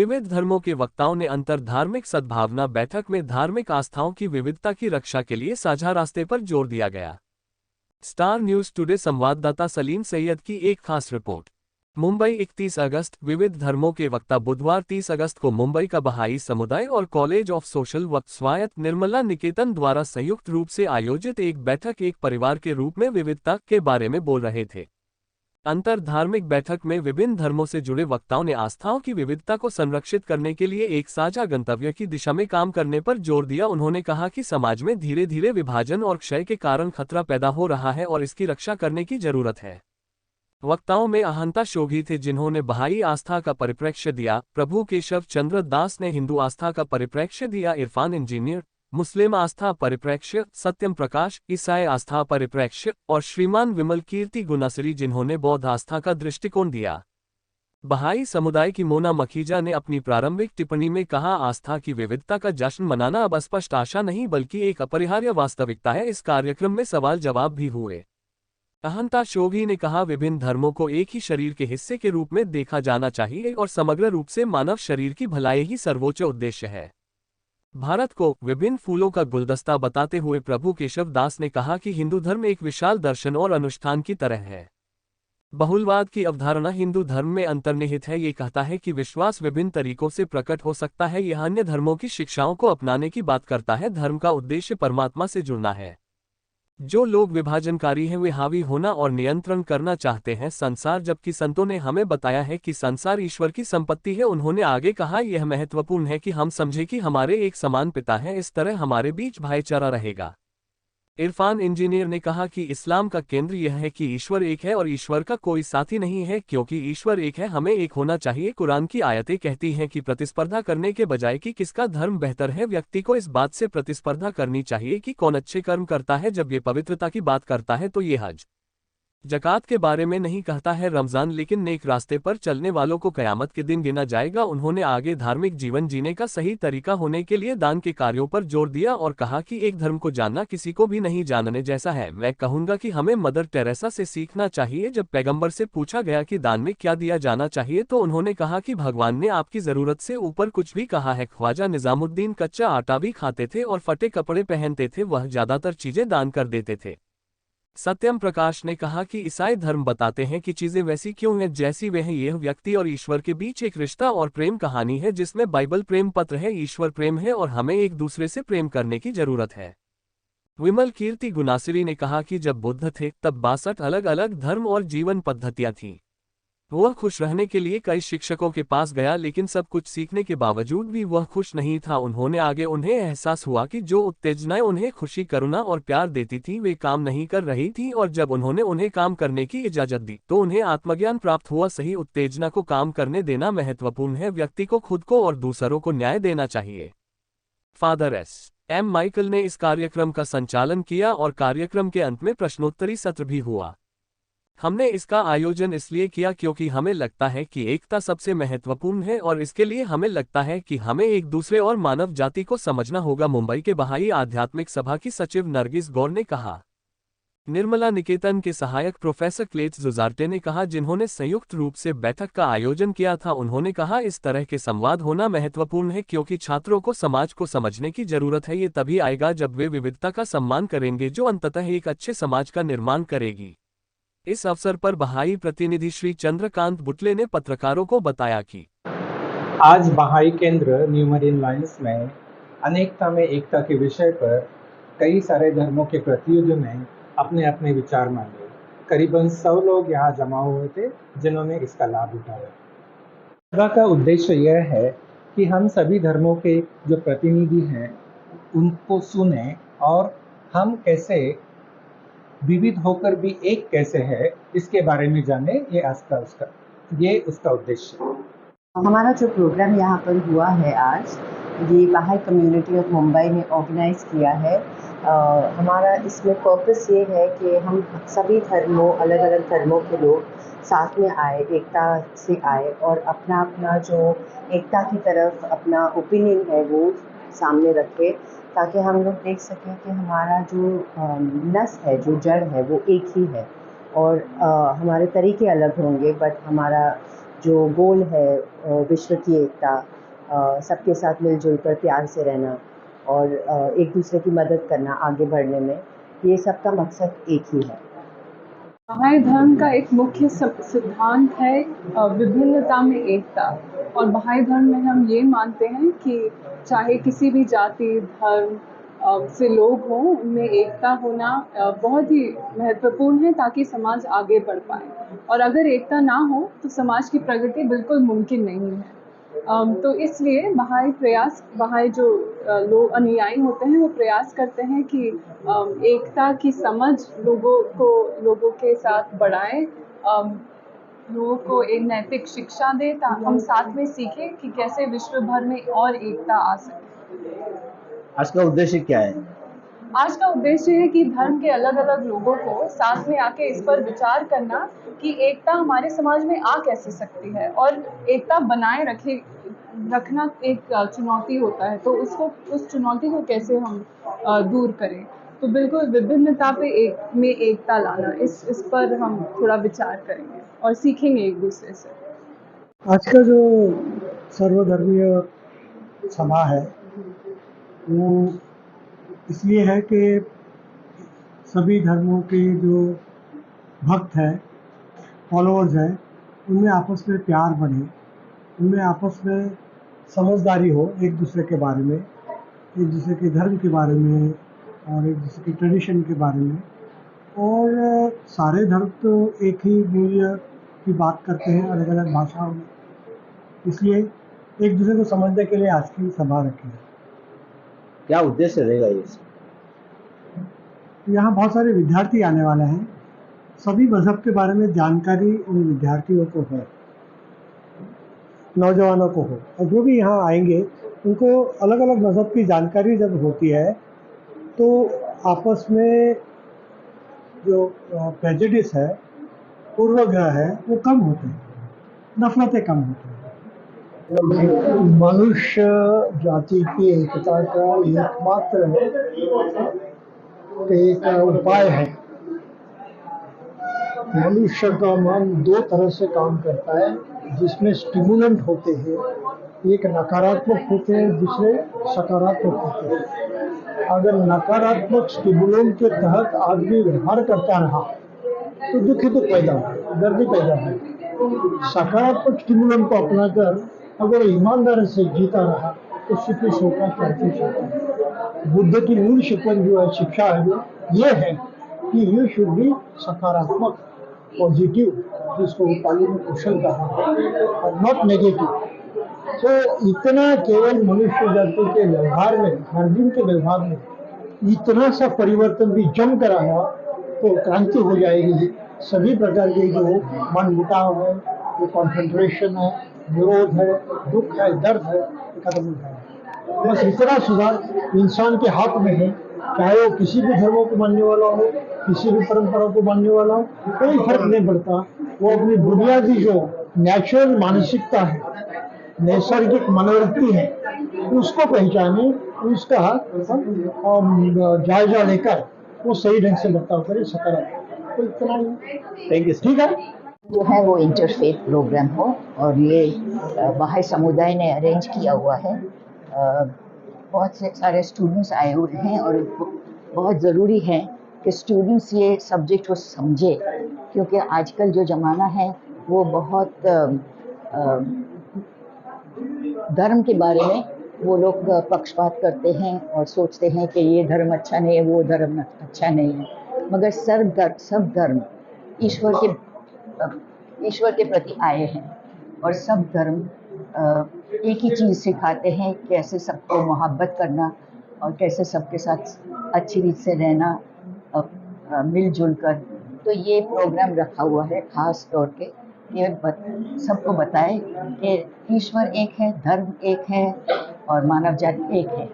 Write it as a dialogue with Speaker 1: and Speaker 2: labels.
Speaker 1: विविध धर्मों के वक्ताओं ने अंतर धार्मिक सद्भावना बैठक में धार्मिक आस्थाओं की विविधता की रक्षा के लिए साझा रास्ते पर जोर दिया गया। स्टार न्यूज टुडे संवाददाता सलीम सैयद की एक खास रिपोर्ट। मुंबई 31 अगस्त। विविध धर्मों के वक्ता। बुधवार 30 अगस्त को मुंबई का बहाई समुदाय और कॉलेज ऑफ सोशल वर्क स्वायत्त निर्मला निकेतन द्वारा संयुक्त रूप से आयोजित एक बैठक एक परिवार के रूप में विविधता के बारे में बोल रहे थे। अंतर धार्मिक बैठक में विभिन्न धर्मों से जुड़े वक्ताओं ने आस्थाओं की विविधता को संरक्षित करने के लिए एक साझा गंतव्य की दिशा में काम करने पर जोर दिया। उन्होंने कहा कि समाज में धीरे धीरे विभाजन और क्षय के कारण खतरा पैदा हो रहा है और इसकी रक्षा करने की जरूरत है। वक्ताओं में अहंता शोभी थे जिन्होंने बहाई आस्था का परिप्रेक्ष्य दिया, प्रभु केशव चंद्र दास ने हिंदू आस्था का परिप्रेक्ष्य दिया, इरफान इंजीनियर मुस्लिम आस्था परिप्रेक्ष्य, सत्यम प्रकाश ईसाई आस्था परिप्रेक्ष्य और श्रीमान विमल कीर्ति गुनासिरी जिन्होंने बौद्ध आस्था का दृष्टिकोण दिया। बहाई समुदाय की मोना मखीजा ने अपनी प्रारंभिक टिप्पणी में कहा, आस्था की विविधता का जश्न मनाना अब अस्पष्ट आशा नहीं बल्कि एक अपरिहार्य वास्तविकता है। इस कार्यक्रम में सवाल जवाब भी हुए। अहंता शोभी ने कहा, विभिन्न धर्मों को एक ही शरीर के हिस्से के रूप में देखा जाना चाहिए और समग्र रूप से मानव शरीर की भलाई ही सर्वोच्च उद्देश्य है। भारत को विभिन्न फूलों का गुलदस्ता बताते हुए प्रभु केशव दास ने कहा कि हिंदू धर्म एक विशाल दर्शन और अनुष्ठान की तरह है। बहुलवाद की अवधारणा हिंदू धर्म में अंतर्निहित है। ये कहता है कि विश्वास विभिन्न तरीकों से प्रकट हो सकता है। यह अन्य धर्मों की शिक्षाओं को अपनाने की बात करता है। धर्म का उद्देश्य परमात्मा से जुड़ना है। जो लोग विभाजनकारी हैं वे हावी होना और नियंत्रण करना चाहते हैं संसार, जबकि संतों ने हमें बताया है कि संसार ईश्वर की संपत्ति है। उन्होंने आगे कहा, यह महत्वपूर्ण है कि हम समझें कि हमारे एक समान पिता हैं, इस तरह हमारे बीच भाईचारा रहेगा। इरफान इंजीनियर ने कहा कि इस्लाम का केंद्र यह है कि ईश्वर एक है और ईश्वर का कोई साथी नहीं है। क्योंकि ईश्वर एक है, हमें एक होना चाहिए। कुरान की आयतें कहती हैं कि प्रतिस्पर्धा करने के बजाय कि किसका धर्म बेहतर है, व्यक्ति को इस बात से प्रतिस्पर्धा करनी चाहिए कि कौन अच्छे कर्म करता है। जब ये पवित्रता की बात करता है तो ये हज जकात के बारे में नहीं कहता है रमजान, लेकिन नेक रास्ते पर चलने वालों को कयामत के दिन गिना जाएगा। उन्होंने आगे धार्मिक जीवन जीने का सही तरीका होने के लिए दान के कार्यों पर जोर दिया और कहा कि एक धर्म को जानना किसी को भी नहीं जानने जैसा है। मैं कहूंगा कि हमें मदर टेरेसा से सीखना चाहिए। जब पैगंबर से पूछा गया कि दान में क्या दिया जाना चाहिए तो उन्होंने कहा कि भगवान ने आपकी जरूरत से ऊपर कुछ भी कहा है। ख्वाजा निजामुद्दीन कच्चा आटा भी खाते थे और फटे कपड़े पहनते थे। वह ज्यादातर चीजें दान कर देते थे। सत्यम प्रकाश ने कहा कि ईसाई धर्म बताते हैं कि चीजें वैसी क्यों हैं जैसी वे हैं। यह व्यक्ति और ईश्वर के बीच एक रिश्ता और प्रेम कहानी है जिसमें बाइबल प्रेम पत्र है। ईश्वर प्रेम है और हमें एक दूसरे से प्रेम करने की जरूरत है। विमल कीर्ति गुनासिरी ने कहा कि जब बुद्ध थे तब 62 अलग अलग धर्म और जीवन पद्धतियां थीं। वह खुश रहने के लिए कई शिक्षकों के पास गया, लेकिन सब कुछ सीखने के बावजूद भी वह खुश नहीं था। उन्हें एहसास हुआ कि जो उत्तेजनाएं उन्हें खुशी, करुणा और प्यार देती थी वे काम नहीं कर रही थी, और जब उन्होंने उन्हें काम करने की इजाजत दी तो उन्हें आत्मज्ञान प्राप्त हुआ। सही उत्तेजना को काम करने देना महत्वपूर्ण है। व्यक्ति को खुद को और दूसरों को न्याय देना चाहिए। फादर एम माइकल ने इस कार्यक्रम का संचालन किया और कार्यक्रम के अंत में प्रश्नोत्तरी सत्र भी हुआ। हमने इसका आयोजन इसलिए किया क्योंकि हमें लगता है कि एकता सबसे महत्वपूर्ण है और इसके लिए हमें लगता है कि हमें एक दूसरे और मानव जाति को समझना होगा। मुंबई के बहाई आध्यात्मिक सभा की सचिव नरगिस गौर ने कहा। निर्मला निकेतन के सहायक प्रोफेसर क्लेट्स जुजार्टे ने कहा, जिन्होंने संयुक्त रूप से बैठक का आयोजन किया था। उन्होंने कहा, इस तरह के संवाद होना महत्वपूर्ण है क्योंकि छात्रों को समाज को समझने की जरूरत है। ये तभी आएगा जब वे विविधता का सम्मान करेंगे जो अंततः एक अच्छे समाज का निर्माण करेगी। इस अवसर पर बहाई प्रतिनिधि श्री चंद्रकांत बुटले ने पत्रकारों को बताया कि
Speaker 2: आज बहाई केंद्र न्यू मरीन लाइन्स में अनेकता में एकता के विषय पर कई सारे धर्मों के प्रतिनिधियों ने अपने अपने विचार मांगे। करीबन 100 लोग यहाँ जमा हुए थे जिन्होंने इसका लाभ उठाया। सभा का उद्देश्य यह है कि हम सभी धर्मों के जो प्रतिनिधि हैं उनको सुने और हम कैसे विविध होकर भी एक कैसे है इसके बारे में जाने। ये उसका उद्देश्य है।
Speaker 3: हमारा जो प्रोग्राम यहाँ पर हुआ है आज, ये बहाई कम्युनिटी ऑफ मुंबई ने ऑर्गेनाइज किया है। हमारा इसमें पर्पस ये है कि हम सभी धर्मों, अलग अलग धर्मों के लोग साथ में आए, एकता से आए और अपना अपना जो एकता की तरफ अपना ओपिनियन है वो सामने रखें, ताकि हम लोग देख सकें कि हमारा जो नस है, जो जड़ है वो एक ही है। और हमारे तरीके अलग होंगे बट हमारा जो गोल है विश्व की एकता, सबके साथ मिलजुल कर प्यार से रहना और एक दूसरे की मदद करना आगे बढ़ने में, ये सब का मकसद एक ही है।
Speaker 4: बहाई धर्म का एक मुख्य सिद्धांत है विभिन्नता में एकता। और बहाई धर्म में हम ये मानते हैं कि चाहे किसी भी जाति धर्म से लोग हों, उनमें एकता होना बहुत ही महत्वपूर्ण है ताकि समाज आगे बढ़ पाए। और अगर एकता ना हो तो समाज की प्रगति बिल्कुल मुमकिन नहीं है। तो इसलिए बहाई जो लोग अनुयायी होते हैं वो प्रयास करते हैं कि एकता की समझ लोगों के साथ बढ़ाएं, लोगों को एक नैतिक शिक्षा दे ताकि हम साथ में सीखें कि कैसे विश्व भर में और एकता आ सके।
Speaker 5: आज का उद्देश्य क्या है?
Speaker 4: आज का उद्देश्य है कि धर्म के अलग अलग लोगों को साथ में आके इस पर विचार करना कि एकता हमारे समाज में आ कैसे सकती है, और एकता बनाए रखना एक चुनौती होता है, तो उस चुनौती को कैसे हम दूर करें। तो बिल्कुल विभिन्नता में एकता लाना, इस पर हम थोड़ा विचार करेंगे और सीखेंगे एक दूसरे से।
Speaker 6: आज का जो सर्वधर्मीय सभा है वो इसलिए है कि सभी धर्मों के जो भक्त हैं, फॉलोअर्स हैं, उनमें आपस में प्यार बढ़े, उनमें आपस में समझदारी हो एक दूसरे के बारे में, एक दूसरे के धर्म के बारे में और एक दूसरे की ट्रेडिशन के बारे में। और सारे धर्म तो एक ही मूल्य की बात करते हैं अलग अलग भाषाओं में, इसलिए एक दूसरे को समझने के लिए आज की सभा रखी है।
Speaker 5: क्या उद्देश्य रहेगा ये?
Speaker 6: यहाँ बहुत सारे विद्यार्थी आने वाले हैं, सभी मज़हब के बारे में जानकारी उन विद्यार्थियों को हो, नौजवानों को हो, और जो भी यहाँ आएंगे उनको अलग अलग मज़हब की जानकारी जब होती है तो आपस में जो प्रेजुडिस है, पूर्वाग्रह है, वो कम होते हैं, नफरतें कम होती हैं।
Speaker 7: मनुष्य जाति की एकता का एकमात्र एक उपाय है। मनुष्य का मन दो तरह से काम करता है, जिसमें स्टिमुलेंट होते हैं, एक नकारात्मक होते हैं, दूसरे सकारात्मक होते हैं। अगर नकारात्मक स्टिमुलेंट के तहत आदमी व्यवहार करता रहा तो दुख पैदा हो, दर्द पैदा हो। सकारात्मक स्टिमुलेंट को अपनाकर अगर ईमानदारी से जीता रहा तो सुखी सोचा शांति सोचा। बुद्ध की मूल शिक्षा है जो ये है कि यू शुड बी सकारात्मक, पॉजिटिव, जिसको पाली में कुशल कहा, और नॉट नेगेटिव। तो इतना केवल मनुष्य जाति के व्यवहार में, हर दिन के व्यवहार में इतना सा परिवर्तन भी जम कर आया तो क्रांति हो जाएगी। सभी प्रकार के जो मन मुटाव है, जो कॉन्सेंट्रेशन है, विरोध है, दुख है, दर्द है, खत्म हो जाएगा। बस इतना सुधार इंसान के हाथ में है, चाहे वो किसी भी धर्मों को मानने वाला हो, किसी भी परंपरा को मानने वाला हो, कोई फर्क नहीं पड़ता। वो अपनी बुनियादी जो नेचुरल मानसिकता है, नैसर्गिक मनोवृत्ति है, उसको पहचाने, उसका जायजा लेकर वो सही ढंग से बर्ताव करे, सकारात्मक। तो इतना ही।
Speaker 5: Thank you.
Speaker 7: ठीक है।
Speaker 3: जो है वो इंटरफेथ प्रोग्राम हो, और ये बहाई समुदाय ने अरेंज किया हुआ है। बहुत से सारे स्टूडेंट्स आए हुए हैं और बहुत ज़रूरी है कि स्टूडेंट्स ये सब्जेक्ट को समझे, क्योंकि आजकल जो ज़माना है वो बहुत धर्म के बारे में वो लोग पक्षपात करते हैं और सोचते हैं कि ये धर्म अच्छा नहीं है, वो धर्म अच्छा नहीं है। मगर सब धर्म ईश्वर के प्रति आए हैं, और सब धर्म एक ही चीज़ सिखाते हैं, कैसे सबको मोहब्बत करना और कैसे सबके साथ अच्छी रीत से रहना, मिलजुल कर। तो ये प्रोग्राम रखा हुआ है ख़ास तौर के ये सबको बताए कि ईश्वर एक है, धर्म एक है और मानव जाति एक है।